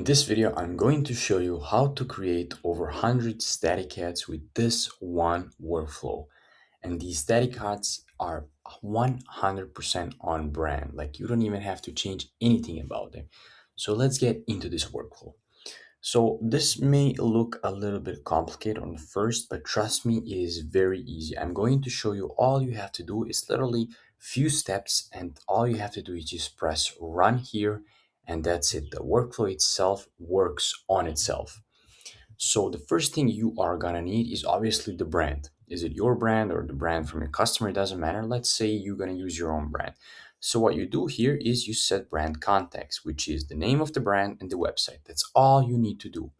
In this video, I'm going to show you how to create over 100 static ads with this one workflow. And these static ads are 100% on brand. Like you don't even have to change anything about them. So let's get into this workflow. So this may look a little bit complicated on the first, but trust me, it is very easy. I'm going to show you all you have to do is literally few steps, and all you have to do is just press run here, and that's it. The workflow itself works on itself. So the first thing you are gonna need is obviously the brand. Is it your brand or the brand from your customer? It doesn't matter. Let's say you're gonna use your own brand. So what you do here is you set brand context, which is the name of the brand and the website. That's all you need to do.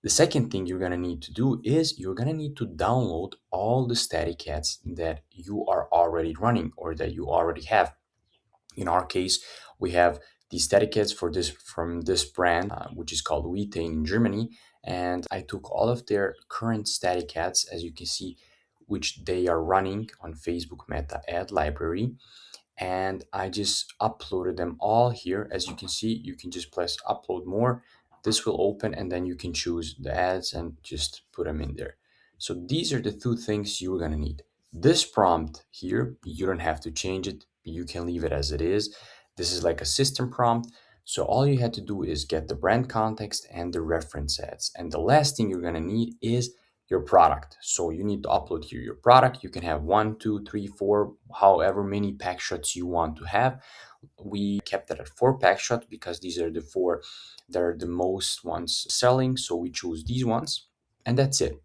The second thing you're gonna need to do is you're gonna need to download all the static ads that you are already running or that you already have. In our case, we have the static ads for this from this brand, which is called Wie in Germany, and I took all of their current static ads, as you can see, which they are running on Facebook Meta Ad Library, and I just uploaded them all here. As you can see, you can just press upload more. This will open, and then you can choose the ads and just put them in there. So these are the two things you're gonna need. This prompt here, you don't have to change it. You can leave it as it is. This is like a system prompt. So all you had to do is get the brand context and the reference ads. And the last thing you're gonna need is your product. So you need to upload here your product. You can have 1, 2, 3, 4, however many pack shots you want to have. We kept it at 4 pack shots because these are the 4 that are the most ones selling. So we choose these ones, and that's it.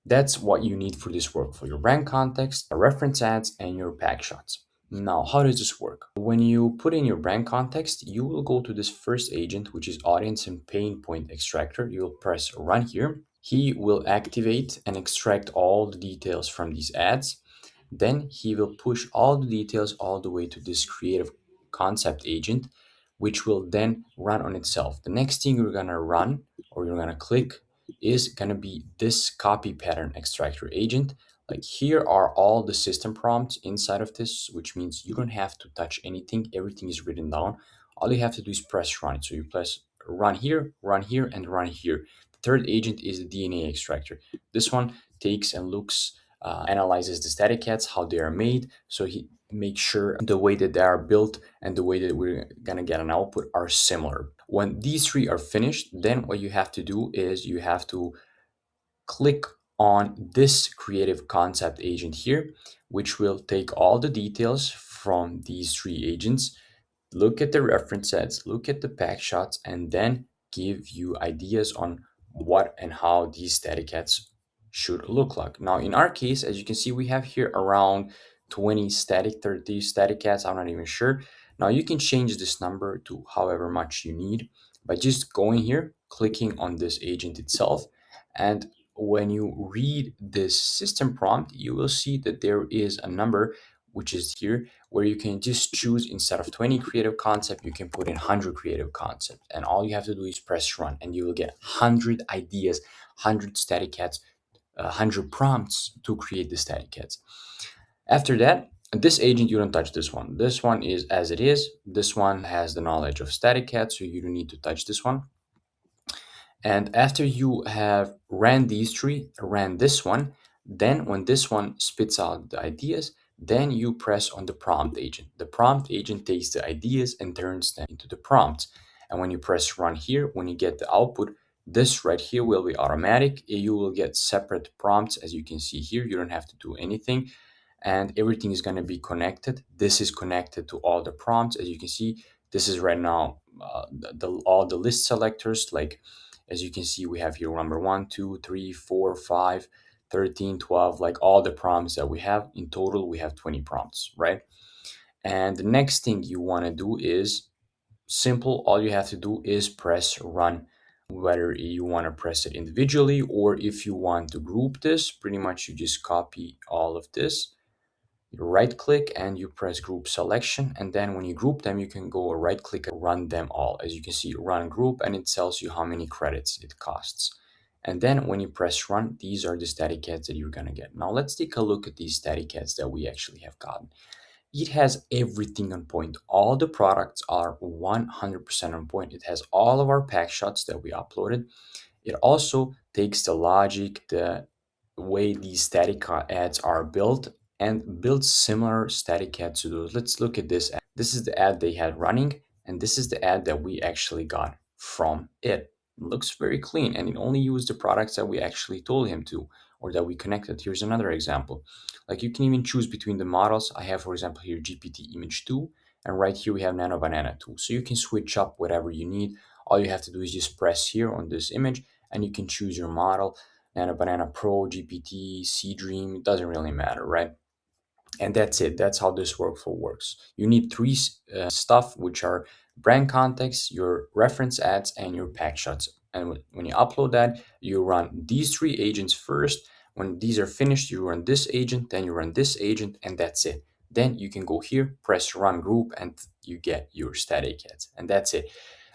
That's what you need for this work, for your brand context, the reference ads, and your pack shots. Now, how does this work? When you put in your brand context, you will go to this first agent, which is audience and pain point extractor. You'll press run here. He will activate and extract all the details from these ads. Then he will push all the details all the way to this creative concept agent, which will then run on itself. The next thing you're gonna run or you're gonna click is gonna be this copy pattern extractor agent. Like here are all the system prompts inside of this, which means you don't have to touch anything. Everything is written down. All you have to do is press run. So you press run here, and run here. The third agent is the DNA extractor. This one takes and looks, analyzes the static ads, how they are made. So he makes sure the way that they are built and the way that we're gonna get an output are similar. When these 3 are finished, then what you have to do is you have to click on this creative concept agent here, which will take all the details from these 3 agents, look at the reference sets, look at the pack shots, and then give you ideas on what and how these static ads should look like. Now, in our case, as you can see, we have here around 20 static, 30 static ads. I'm not even sure. Now, you can change this number to however much you need by just going here, clicking on this agent itself. And when you read this system prompt, you will see that there is a number, which is here, where you can just choose, instead of 20 creative concept, you can put in 100 creative concept. And all you have to do is press run, and you will get 100 ideas, 100 static ads, 100 prompts to create the static ads. After that, this agent, you don't touch this one. This one is as it is. This one has the knowledge of static ads, so you don't need to touch this one. And after you have ran these 3, ran this one, then when this one spits out the ideas, then you press on the prompt agent. The prompt agent takes the ideas and turns them into the prompts. And when you press run here, when you get the output, this right here will be automatic. You will get separate prompts, as you can see here. You don't have to do anything, and everything is going to be connected. This is connected to all the prompts. As you can see, this is right now all the list selectors. Like, as you can see, we have here number 1, 2, 3, 4, 5, 13, 12, like all the prompts that we have. In total, we have 20 prompts, right? And the next thing you want to do is simple. All you have to do is press run, whether you want to press it individually or if you want to group this. Pretty much you just copy all of this, you right click and you press group selection, and then when you group them, you can go right click and run them all. As you can see, run group, and it tells you how many credits it costs. And then when you press run, these are the static ads that you're gonna get. Now let's take a look at these static ads that we actually have gotten. It has everything on point. All the products are 100% on point. It has all of our pack shots that we uploaded. It also takes the logic, the way these static ads are built, and builds similar static ads to those. Let's look at this. This is the ad they had running, and this is the ad that we actually got from it. It looks very clean, and it only used the products that we actually told him to, or that we connected. Here's another example. Like, you can even choose between the models. I have, for example, here GPT Image 2, and right here we have Nano Banana 2. So you can switch up whatever you need. All you have to do is just press here on this image, and you can choose your model. Nano Banana Pro, GPT, Sea Dream, it doesn't really matter, right? And that's it. That's how this workflow works. You need three stuff, which are brand context, your reference ads, and your pack shots. And when you upload that, you run these three agents first. When these are finished, you run this agent, then you run this agent, and that's it. Then you can go here, press run group, and you get your static ads. And that's it.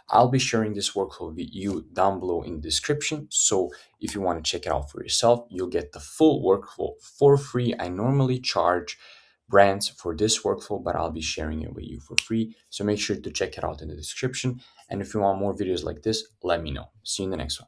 I'll be sharing this workflow with you down below in the description. So if you want to check it out for yourself, you'll get the full workflow for free. I normally charge brands for this workflow, but I'll be sharing it with you for free. So make sure to check it out in the description. And if you want more videos like this, let me know. See you in the next one.